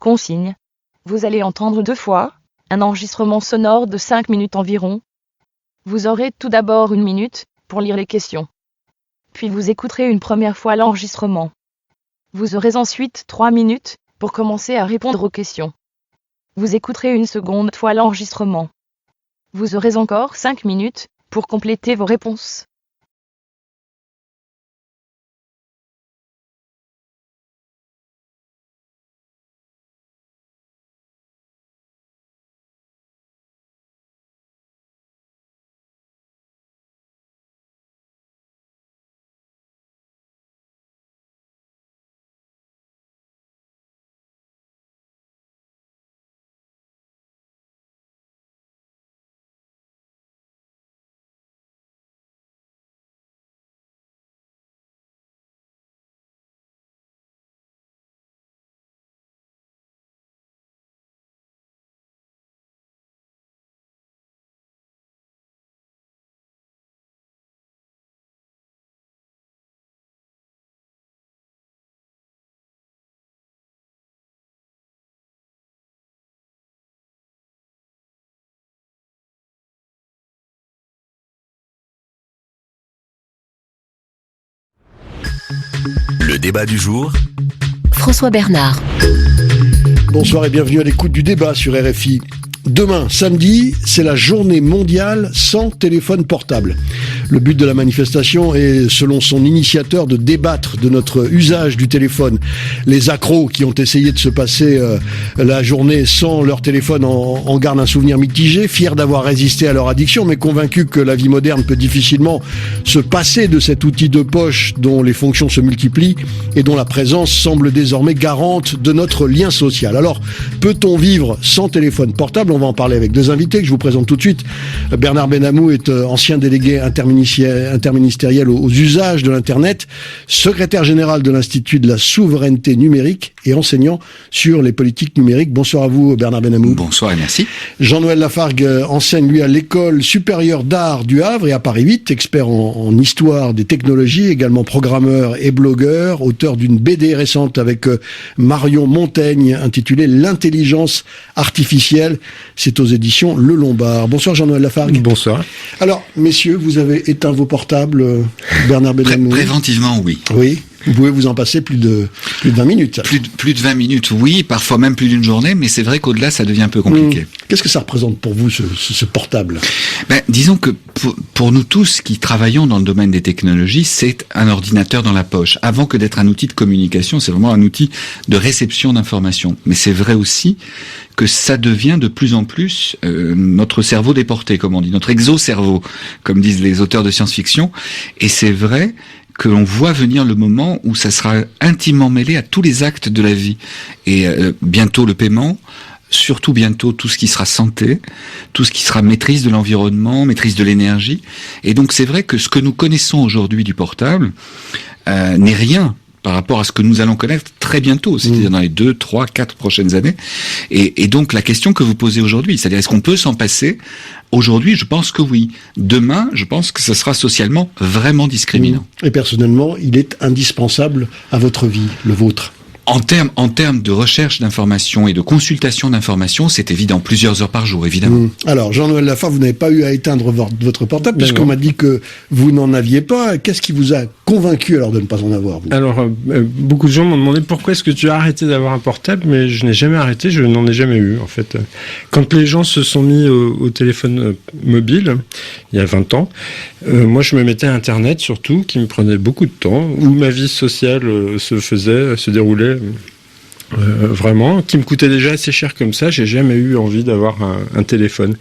Consigne. Vous allez entendre 2 fois un enregistrement sonore de 5 minutes environ. Vous aurez tout d'abord 1 minute pour lire les questions. Puis vous écouterez une première fois l'enregistrement. Vous aurez ensuite 3 minutes pour commencer à répondre aux questions. Vous écouterez une seconde fois l'enregistrement. Vous aurez encore 5 minutes pour compléter vos réponses. Le débat du jour. François Bernard. Bonsoir et bienvenue à l'écoute du débat sur RFI. Demain, samedi, c'est la journée mondiale sans téléphone portable. Le but de la manifestation est, selon son initiateur, de débattre de notre usage du téléphone. Les accros qui ont essayé de se passer la journée sans leur téléphone en gardent un souvenir mitigé, fiers d'avoir résisté à leur addiction, mais convaincus que la vie moderne peut difficilement se passer de cet outil de poche dont les fonctions se multiplient et dont la présence semble désormais garante de notre lien social. Alors, peut-on vivre sans téléphone portable ? On va en parler avec 2 invités que je vous présente tout de suite. Bernard Benamou est ancien délégué interministériel aux usages de l'Internet, secrétaire général de l'Institut de la souveraineté numérique et enseignant sur les politiques numériques. Bonsoir à vous, Bernard Benamou. Bonsoir et merci. Jean-Noël Lafargue enseigne, lui, à l'École supérieure d'art du Havre et à Paris 8, expert en histoire des technologies, également programmeur et blogueur, auteur d'une BD récente avec Marion Montaigne intitulée « L'intelligence artificielle ». C'est aux éditions Le Lombard. Bonsoir Jean-Noël Lafargue. Bonsoir. Alors, messieurs, vous avez éteint vos portables, Bernard Benamou. Préventivement, oui. Oui. Vous pouvez vous en passer plus de 20 minutes. Plus de 20 minutes, oui, parfois même plus d'une journée, mais c'est vrai qu'au-delà, ça devient un peu compliqué. Qu'est-ce que ça représente pour vous, ce portable ? Disons que pour nous tous qui travaillons dans le domaine des technologies, c'est un ordinateur dans la poche. Avant que d'être un outil de communication, c'est vraiment un outil de réception d'informations. Mais c'est vrai aussi que ça devient de plus en plus notre cerveau déporté, comme on dit, notre exocerveau, comme disent les auteurs de science-fiction. Et c'est vrai que l'on voit venir le moment où ça sera intimement mêlé à tous les actes de la vie. Et bientôt le paiement, surtout bientôt tout ce qui sera santé, tout ce qui sera maîtrise de l'environnement, maîtrise de l'énergie. Et donc c'est vrai que ce que nous connaissons aujourd'hui du portable n'est rien par rapport à ce que nous allons connaître très bientôt, c'est-à-dire dans les 2, 3, 4 prochaines années. Et donc la question que vous posez aujourd'hui, c'est-à-dire est-ce qu'on peut s'en passer ? Aujourd'hui, je pense que oui. Demain, je pense que ça sera socialement vraiment discriminant. Et personnellement, il est indispensable à votre vie, le vôtre. En termes de recherche d'informations et de consultation d'informations, c'est évident, plusieurs heures par jour, évidemment. Alors, Jean-Noël Lafargue, vous n'avez pas eu à éteindre votre portable, puisqu'on m'a dit que vous n'en aviez pas. Qu'est-ce qui vous a convaincu alors de ne pas en avoir, vous ? Alors, beaucoup de gens m'ont demandé pourquoi est-ce que tu as arrêté d'avoir un portable, mais je n'ai jamais arrêté, je n'en ai jamais eu, en fait. Quand les gens se sont mis au téléphone mobile, il y a 20 ans, moi je me mettais à Internet surtout, qui me prenait beaucoup de temps, où ma vie sociale se déroulait vraiment, qui me coûtait déjà assez cher comme ça. J'ai jamais eu envie d'avoir un téléphone.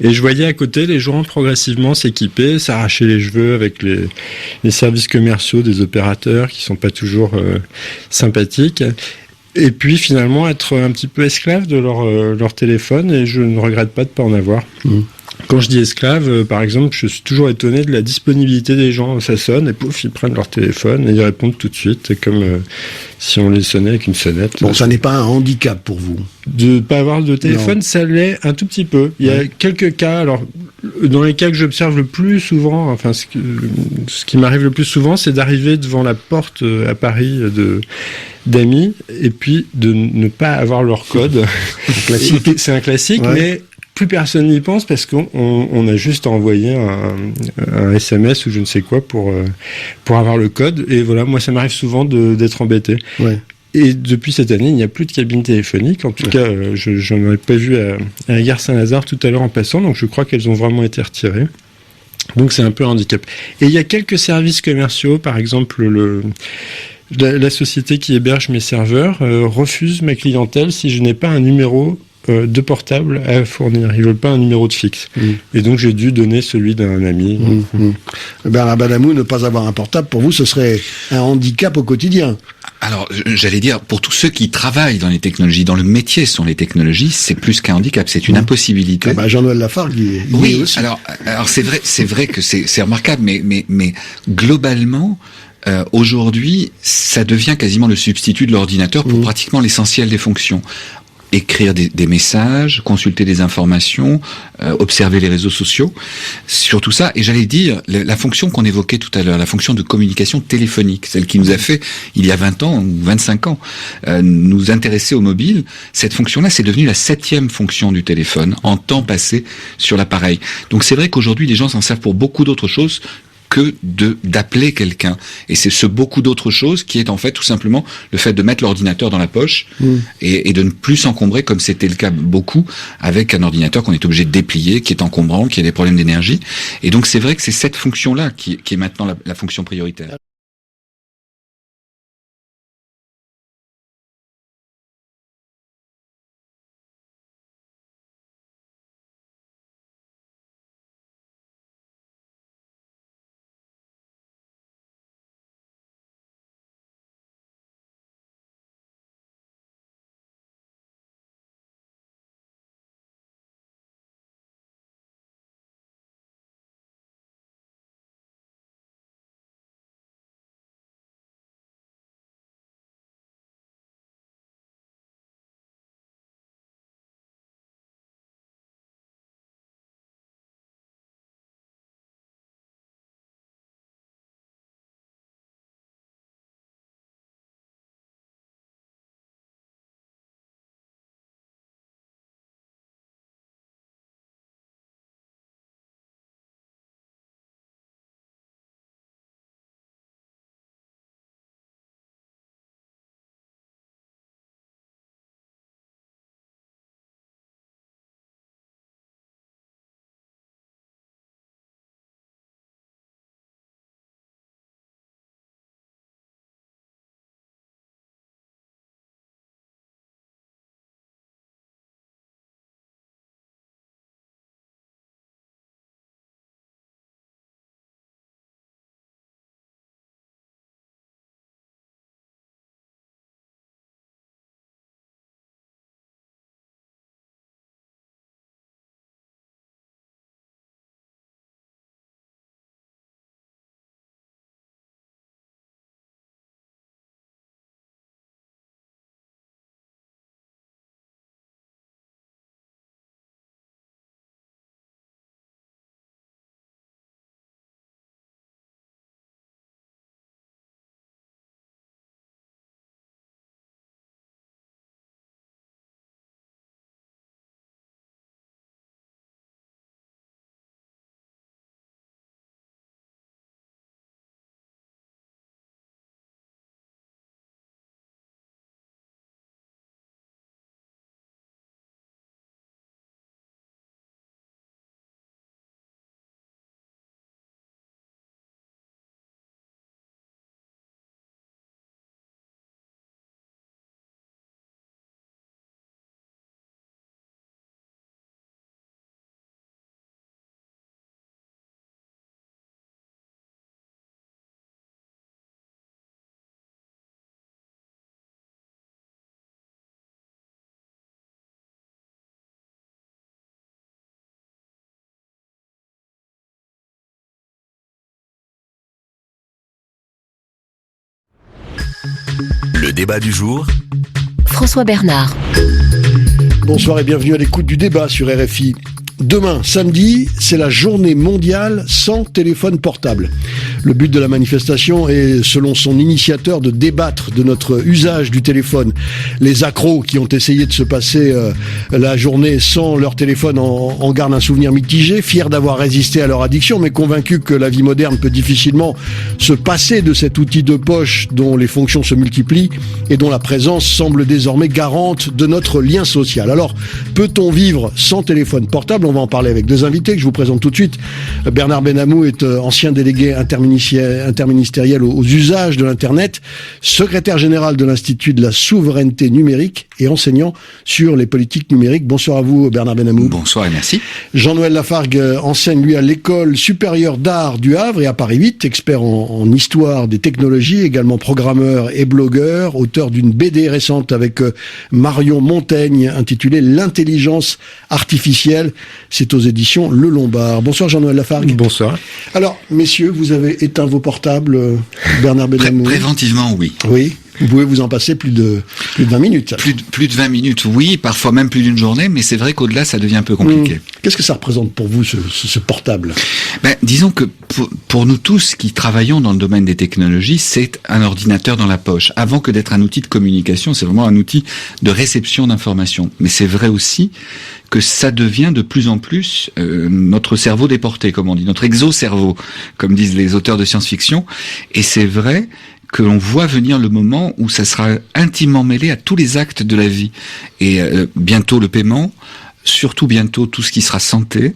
Et je voyais à côté les gens progressivement s'équiper, s'arracher les cheveux avec les services commerciaux des opérateurs qui sont pas toujours sympathiques. Et puis finalement être un petit peu esclave de leur téléphone, et je ne regrette pas de pas en avoir. Quand je dis esclave, par exemple, je suis toujours étonné de la disponibilité des gens. Ça sonne et pouf, ils prennent leur téléphone et ils répondent tout de suite. C'est comme si on les sonnait avec une sonnette. Bon, ça n'est pas un handicap pour vous ? De ne pas avoir de téléphone, ça l'est un tout petit peu. Il y a quelques cas. Alors, Dans les cas que j'observe le plus souvent, enfin ce qui m'arrive le plus souvent, c'est d'arriver devant la porte à Paris d'amis et puis de ne pas avoir leur code. C'est un classique, ouais. Mais plus personne n'y pense parce qu'on a juste envoyé un SMS ou je ne sais quoi pour avoir le code. Et voilà, moi ça m'arrive souvent d'être embêté. Ouais. Et depuis cette année, il n'y a plus de cabine téléphonique. En tout cas, je n'en ai pas vu à la gare Saint-Lazare tout à l'heure en passant, donc je crois qu'elles ont vraiment été retirées. Donc c'est un peu un handicap. Et il y a quelques services commerciaux, par exemple la société qui héberge mes serveurs refuse ma clientèle si je n'ai pas un numéro de portable à fournir. Ils veulent pas un numéro de fixe. Et donc j'ai dû donner celui d'un ami. Bernard Benamou, ne pas avoir un portable, pour vous, ce serait un handicap au quotidien. Alors, j'allais dire, pour tous ceux qui travaillent dans les technologies, dans le métier sont les technologies, c'est plus qu'un handicap, c'est une impossibilité. Jean-Noël Lafargue, il oui, est aussi. alors c'est vrai que c'est remarquable, mais globalement, aujourd'hui, ça devient quasiment le substitut de l'ordinateur pour pratiquement l'essentiel des fonctions. Écrire des messages, consulter des informations, observer les réseaux sociaux, surtout ça. Et j'allais dire, la fonction qu'on évoquait tout à l'heure, la fonction de communication téléphonique, celle qui nous a fait, il y a 20 ans ou 25 ans, nous intéresser au mobile, cette fonction-là, c'est devenu la 7e fonction du téléphone, en temps passé sur l'appareil. Donc c'est vrai qu'aujourd'hui, les gens s'en servent pour beaucoup d'autres choses que d'appeler quelqu'un. Et c'est ce beaucoup d'autres choses qui est en fait tout simplement le fait de mettre l'ordinateur dans la poche et de ne plus s'encombrer, comme c'était le cas beaucoup, avec un ordinateur qu'on est obligé de déplier, qui est encombrant, qui a des problèmes d'énergie. Et donc c'est vrai que c'est cette fonction-là qui est maintenant la fonction prioritaire. Le débat du jour. François Bernard. Bonsoir et bienvenue à l'écoute du débat sur RFI. Demain, samedi, c'est la journée mondiale sans téléphone portable. Le but de la manifestation est, selon son initiateur, de débattre de notre usage du téléphone. Les accros qui ont essayé de se passer la journée sans leur téléphone en gardent un souvenir mitigé, fiers d'avoir résisté à leur addiction, mais convaincus que la vie moderne peut difficilement se passer de cet outil de poche dont les fonctions se multiplient et dont la présence semble désormais garante de notre lien social. Alors, peut-on vivre sans téléphone portable ? On va en parler avec deux invités que je vous présente tout de suite. Bernard Benamou est ancien délégué interministériel aux usages de l'Internet, secrétaire général de l'Institut de la souveraineté numérique et enseignant sur les politiques numériques. Bonsoir à vous, Bernard Benamou. Bonsoir et merci. Jean-Noël Lafargue enseigne, lui, à l'École supérieure d'art du Havre et à Paris 8, expert en histoire des technologies, également programmeur et blogueur, auteur d'une BD récente avec Marion Montaigne intitulée L'intelligence artificielle. C'est aux éditions Le Lombard. Bonsoir Jean-Noël Lafargue. Bonsoir. Alors, messieurs, vous avez éteint vos portables, Bernard Benamou. Préventivement, oui. Oui. Vous pouvez vous en passer plus de 20 minutes. Plus de 20 minutes, oui, parfois même plus d'une journée, mais c'est vrai qu'au-delà, ça devient un peu compliqué. Qu'est-ce que ça représente pour vous, ce portable ? Disons que pour nous tous qui travaillons dans le domaine des technologies, c'est un ordinateur dans la poche. Avant que d'être un outil de communication, c'est vraiment un outil de réception d'informations. Mais c'est vrai aussi que ça devient de plus en plus notre cerveau déporté, comme on dit, notre exocerveau, comme disent les auteurs de science-fiction. Et c'est vrai que l'on voit venir le moment où ça sera intimement mêlé à tous les actes de la vie. Et bientôt le paiement, surtout bientôt tout ce qui sera santé,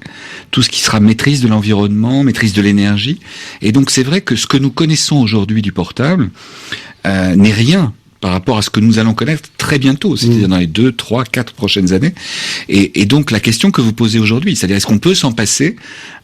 tout ce qui sera maîtrise de l'environnement, maîtrise de l'énergie. Et donc c'est vrai que ce que nous connaissons aujourd'hui du portable n'est rien par rapport à ce que nous allons connaître très bientôt, c'est-à-dire dans les 2, 3, 4 prochaines années. Et donc la question que vous posez aujourd'hui, c'est-à-dire est-ce qu'on peut s'en passer ?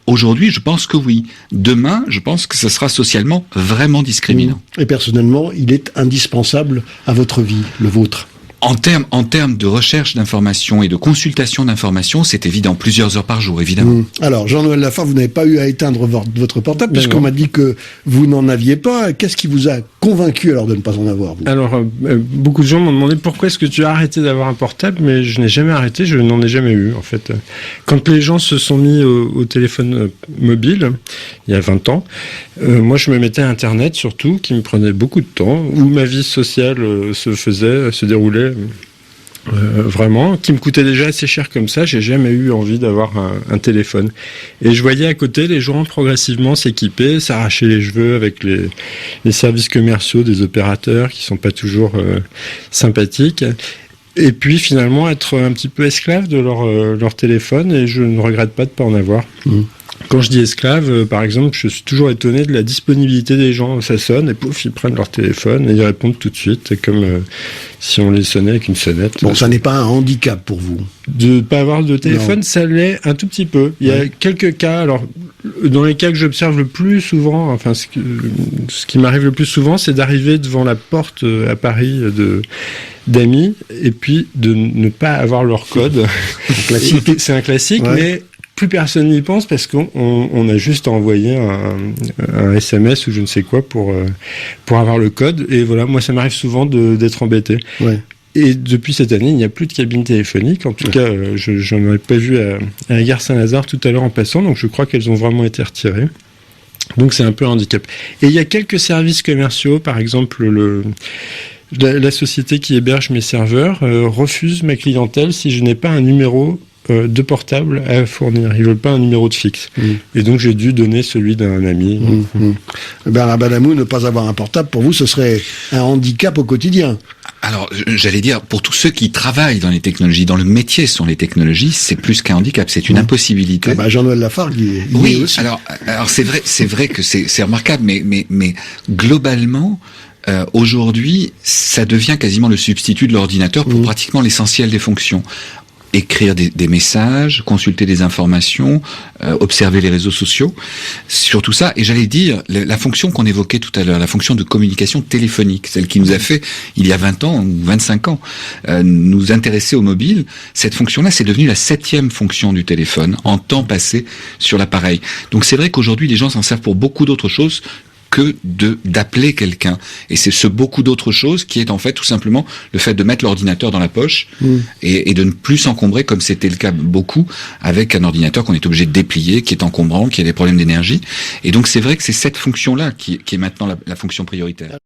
Aujourd'hui, je pense que oui. Demain, je pense que ça sera socialement vraiment discriminant. Et personnellement, il est indispensable à votre vie, le vôtre. En termes de recherche d'informations et de consultation d'informations, c'est évident, plusieurs heures par jour, évidemment. Alors, Jean-Noël Lafargue, vous n'avez pas eu à éteindre votre portable, puisqu'on m'a dit que vous n'en aviez pas. Qu'est-ce qui vous a convaincu alors de ne pas en avoir, vous ? Alors, beaucoup de gens m'ont demandé pourquoi est-ce que tu as arrêté d'avoir un portable, mais je n'ai jamais arrêté, je n'en ai jamais eu, en fait. Quand les gens se sont mis au téléphone mobile, il y a 20 ans, moi je me mettais à Internet surtout, qui me prenait beaucoup de temps, où ma vie sociale se déroulait vraiment, qui me coûtait déjà assez cher comme ça. J'ai jamais eu envie d'avoir un téléphone. Et je voyais à côté les gens progressivement s'équiper, s'arracher les cheveux avec les services commerciaux des opérateurs qui sont pas toujours sympathiques. Et puis finalement être un petit peu esclave de leur téléphone, et je ne regrette pas de pas en avoir. Quand je dis esclave, par exemple, je suis toujours étonné de la disponibilité des gens. Ça sonne et pouf, ils prennent leur téléphone et ils répondent tout de suite. C'est comme si on les sonnait avec une sonnette. Bon, ça n'est pas un handicap pour vous ? De ne pas avoir de téléphone, ça l'est un tout petit peu. Il y a quelques cas, alors dans les cas que j'observe le plus souvent, enfin ce qui m'arrive le plus souvent, c'est d'arriver devant la porte à Paris d'amis et puis de ne pas avoir leur code. C'est un classique, mais plus personne n'y pense parce qu'on a juste envoyé un SMS ou je ne sais quoi pour avoir le code. Et voilà, moi ça m'arrive souvent d'être embêté. Ouais. Et depuis cette année, il n'y a plus de cabine téléphonique. En tout cas, je n'en ai pas vu à la gare Saint-Lazare tout à l'heure en passant, donc je crois qu'elles ont vraiment été retirées. Donc c'est un peu un handicap. Et il y a quelques services commerciaux, par exemple la société qui héberge mes serveurs refuse ma clientèle si je n'ai pas un numéro de portable à fournir. Ils veulent pas un numéro de fixe. Et donc j'ai dû donner celui d'un ami. Bernard Benamou, ne pas avoir un portable, pour vous, ce serait un handicap au quotidien. Alors, j'allais dire, pour tous ceux qui travaillent dans les technologies, dans le métier sur les technologies, c'est plus qu'un handicap, c'est une impossibilité. Jean-Noël Lafargue, il est aussi. Alors c'est vrai que c'est remarquable, mais globalement, aujourd'hui, ça devient quasiment le substitut de l'ordinateur pour pratiquement l'essentiel des fonctions. Écrire des messages, consulter des informations, observer les réseaux sociaux, surtout ça. Et j'allais dire, la fonction qu'on évoquait tout à l'heure, la fonction de communication téléphonique, celle qui nous a fait, il y a 20 ans ou 25 ans, nous intéresser au mobile, cette fonction-là, c'est devenu la 7e fonction du téléphone, en temps passé sur l'appareil. Donc c'est vrai qu'aujourd'hui, les gens s'en servent pour beaucoup d'autres choses que d'appeler quelqu'un. Et c'est ce beaucoup d'autres choses qui est en fait tout simplement le fait de mettre l'ordinateur dans la poche et de ne plus s'encombrer comme c'était le cas beaucoup avec un ordinateur qu'on est obligé de déplier, qui est encombrant, qui a des problèmes d'énergie. Et donc c'est vrai que c'est cette fonction-là qui est maintenant la fonction prioritaire.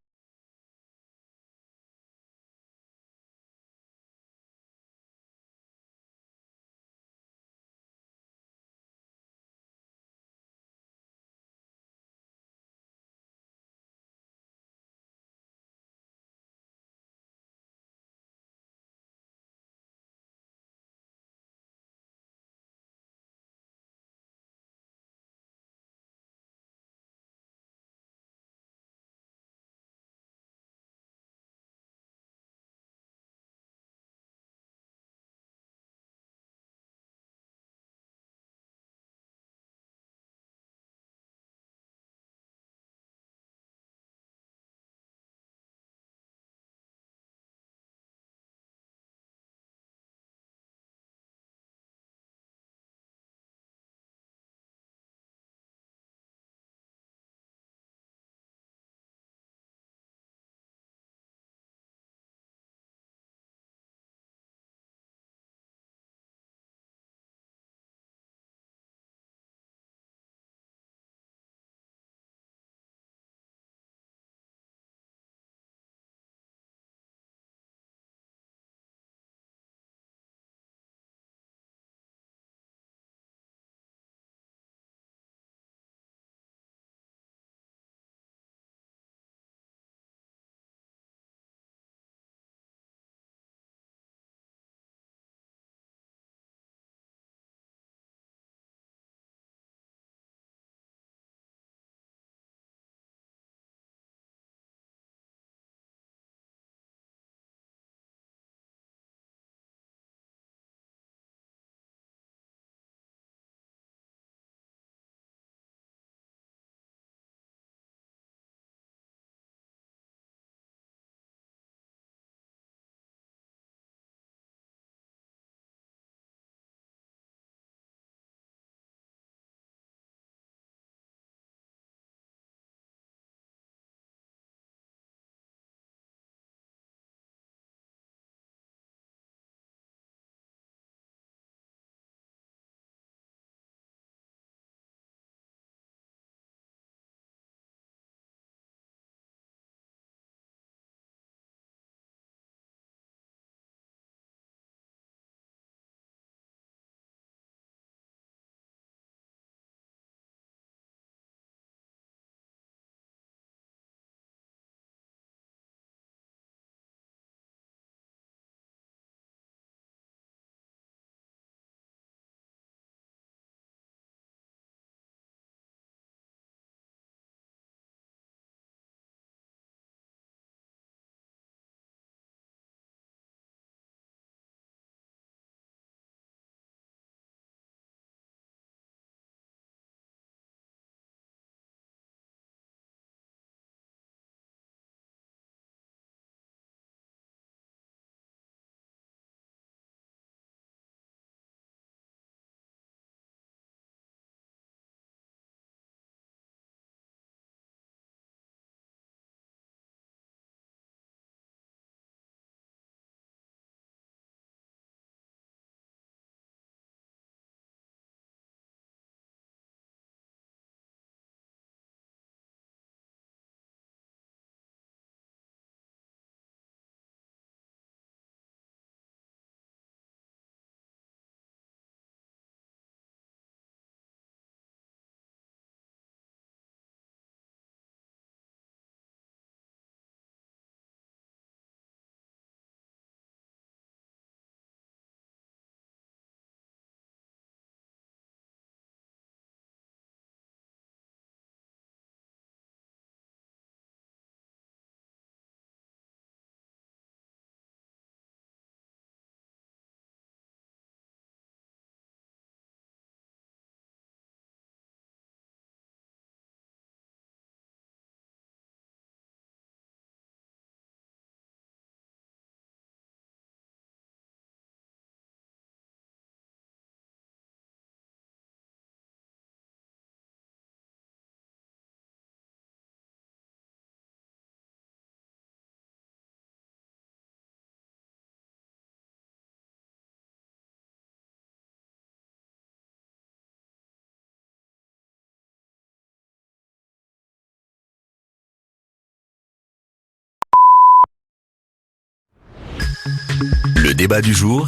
débat du jour,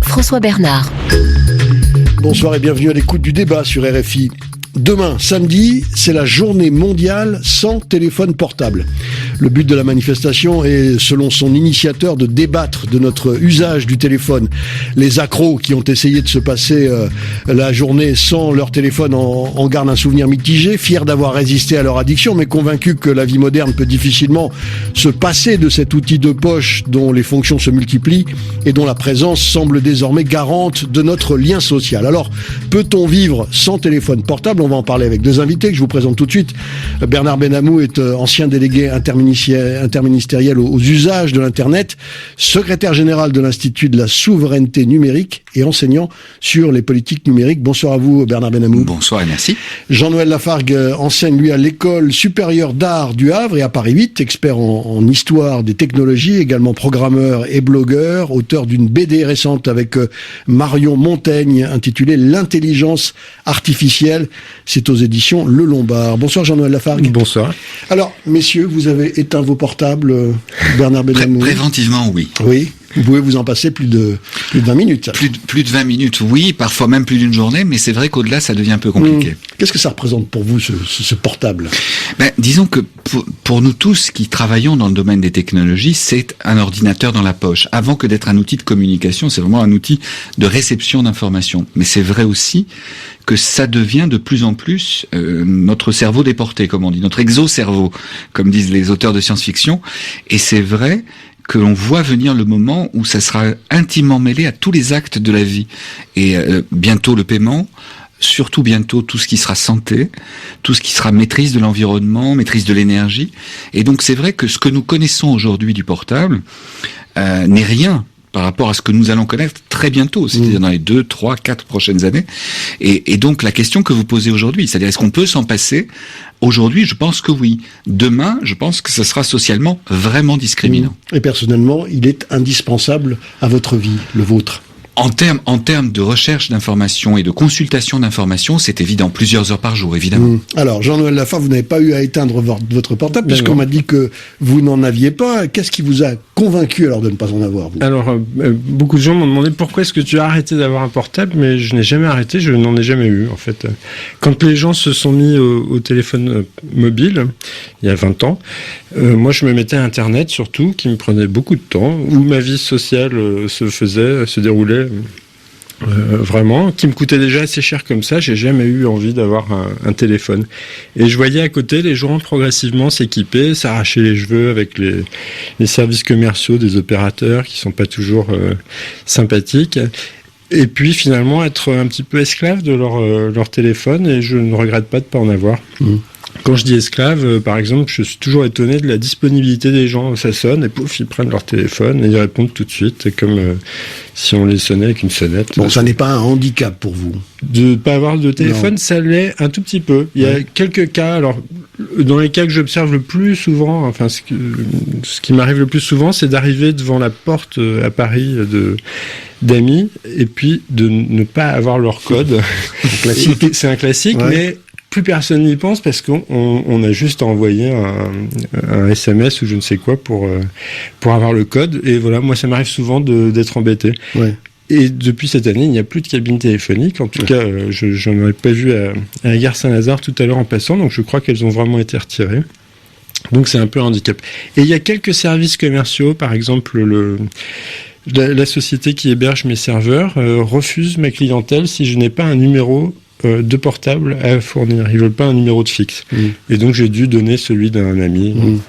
François Bernard. Bonsoir et bienvenue à l'écoute du débat sur RFI. Demain, samedi, c'est la journée mondiale sans téléphone portable. Le but de la manifestation est, selon son initiateur, de débattre de notre usage du téléphone. Les accros qui ont essayé de se passer la journée sans leur téléphone en gardent un souvenir mitigé, fiers d'avoir résisté à leur addiction, mais convaincus que la vie moderne peut difficilement se passer de cet outil de poche dont les fonctions se multiplient et dont la présence semble désormais garante de notre lien social. Alors, peut-on vivre sans téléphone portable ? On va en parler avec deux invités que je vous présente tout de suite. Bernard Benamou est ancien délégué interministériel aux usages de l'Internet, secrétaire général de l'Institut de la souveraineté numérique et enseignant sur les politiques numériques. Bonsoir à vous, Bernard Benamou. Bonsoir et merci. Jean-Noël Lafargue enseigne, lui, à l'École supérieure d'art du Havre et à Paris 8, expert en histoire des technologies, également programmeur et blogueur, auteur d'une BD récente avec Marion Montaigne intitulée « L'intelligence artificielle ». C'est aux éditions Le Lombard. Bonsoir Jean-Noël Lafargue. Bonsoir. Alors, messieurs, vous avez éteint vos portables, Bernard Benamou. Préventivement, oui. Oui. Vous pouvez vous en passer plus de 20 minutes. Plus de 20 minutes, oui, parfois même plus d'une journée, mais c'est vrai qu'au-delà, ça devient un peu compliqué. Qu'est-ce que ça représente pour vous, ce portable ? Disons que pour nous tous qui travaillons dans le domaine des technologies, c'est un ordinateur dans la poche. Avant que d'être un outil de communication, c'est vraiment un outil de réception d'informations. Mais c'est vrai aussi que ça devient de plus en plus notre cerveau déporté, comme on dit, notre exocerveau, comme disent les auteurs de science-fiction. Et c'est vrai que l'on voit venir le moment où ça sera intimement mêlé à tous les actes de la vie. Et bientôt le paiement, surtout bientôt tout ce qui sera santé, tout ce qui sera maîtrise de l'environnement, maîtrise de l'énergie. Et donc c'est vrai que ce que nous connaissons aujourd'hui du portable n'est rien par rapport à ce que nous allons connaître très bientôt, c'est-à-dire dans les 2, 3, 4 prochaines années. Et donc la question que vous posez aujourd'hui, c'est-à-dire est-ce qu'on peut s'en passer ? Aujourd'hui, je pense que oui. Demain, je pense que ce sera socialement vraiment discriminant. Et personnellement, il est indispensable à votre vie, le vôtre. En termes de recherche d'informations et de consultation d'informations, c'est évident, plusieurs heures par jour, évidemment. Alors, Jean-Noël Lafargue, vous n'avez pas eu à éteindre votre portable, puisqu'on m'a dit que vous n'en aviez pas. Qu'est-ce qui vous a convaincu alors de ne pas en avoir, vous ? Alors, beaucoup de gens m'ont demandé pourquoi est-ce que tu as arrêté d'avoir un portable, mais je n'ai jamais arrêté, je n'en ai jamais eu, en fait. Quand les gens se sont mis au téléphone mobile, il y a 20 ans, moi je me mettais à Internet, surtout, qui me prenait beaucoup de temps, où ma vie sociale se déroulait vraiment, qui me coûtait déjà assez cher comme ça. J'ai jamais eu envie d'avoir un téléphone. Et je voyais à côté les gens progressivement s'équiper, s'arracher les cheveux avec les services commerciaux des opérateurs qui sont pas toujours sympathiques. Et puis finalement être un petit peu esclave de leur téléphone, et je ne regrette pas de pas en avoir. Quand je dis esclave, par exemple, je suis toujours étonné de la disponibilité des gens. Ça sonne et pouf, ils prennent leur téléphone et ils répondent tout de suite, comme si on les sonnait avec une sonnette. Bon, ça n'est pas un handicap pour vous ? De ne pas avoir de téléphone, non. Ça l'est un tout petit peu. Il y a quelques cas, alors dans les cas que j'observe le plus souvent, enfin ce qui m'arrive le plus souvent, c'est d'arriver devant la porte à Paris d'amis et puis de ne pas avoir leur code. C'est un classique, ouais. Mais plus personne n'y pense parce qu'on a juste envoyé un SMS ou je ne sais quoi pour avoir le code. Et voilà, moi ça m'arrive souvent d'être embêté. Ouais. Et depuis cette année, il n'y a plus de cabine téléphonique. En tout cas, je n'en ai pas vu à la gare Saint-Lazare tout à l'heure en passant, donc je crois qu'elles ont vraiment été retirées. Donc c'est un peu un handicap. Et il y a quelques services commerciaux, par exemple la société qui héberge mes serveurs refuse ma clientèle si je n'ai pas un numéro de portable à fournir. Ils veulent pas un numéro de fixe. Et donc j'ai dû donner celui d'un ami.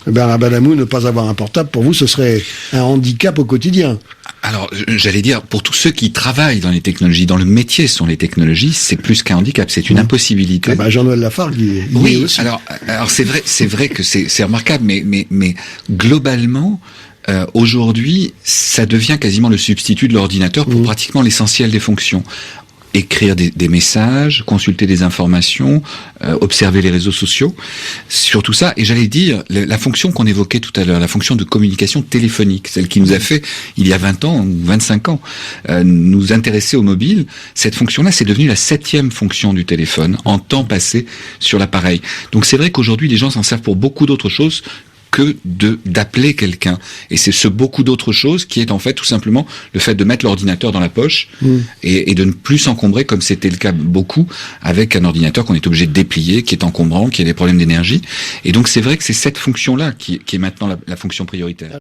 Bernard Benamou, ne pas avoir un portable, pour vous, ce serait un handicap au quotidien. Alors, j'allais dire, pour tous ceux qui travaillent dans les technologies, dans le métier sont les technologies, c'est plus qu'un handicap, c'est une impossibilité. Jean-Noël Lafargue, oui, aussi. Alors c'est vrai que c'est remarquable, mais globalement, aujourd'hui, ça devient quasiment le substitut de l'ordinateur pour pratiquement l'essentiel des fonctions. Écrire des messages, consulter des informations, observer les réseaux sociaux, sur tout ça. Et j'allais dire, la fonction qu'on évoquait tout à l'heure, la fonction de communication téléphonique, celle qui nous a fait, il y a 20 ans ou 25 ans, nous intéresser au mobile, cette fonction-là, c'est devenu la 7e fonction du téléphone, en temps passé sur l'appareil. Donc c'est vrai qu'aujourd'hui, les gens s'en servent pour beaucoup d'autres choses que d'appeler quelqu'un. Et c'est ce beaucoup d'autres choses qui est en fait tout simplement le fait de mettre l'ordinateur dans la poche et de ne plus s'encombrer comme c'était le cas beaucoup avec un ordinateur qu'on est obligé de déplier, qui est encombrant, qui a des problèmes d'énergie. Et donc c'est vrai que c'est cette fonction-là qui est maintenant la fonction prioritaire.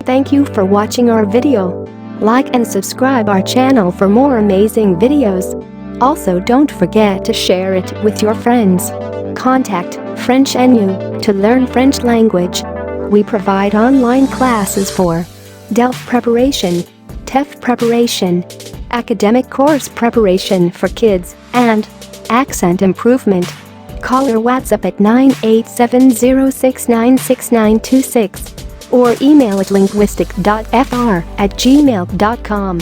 Thank you for watching our video. Like and subscribe our channel for more amazing videos. Also don't forget to share it with your friends. Contact French NU to learn French language. We provide online classes for DELF preparation, TEF preparation, academic course preparation for kids, and accent improvement. Call or WhatsApp at 98706966926 or email at linguistic.fr@gmail.com.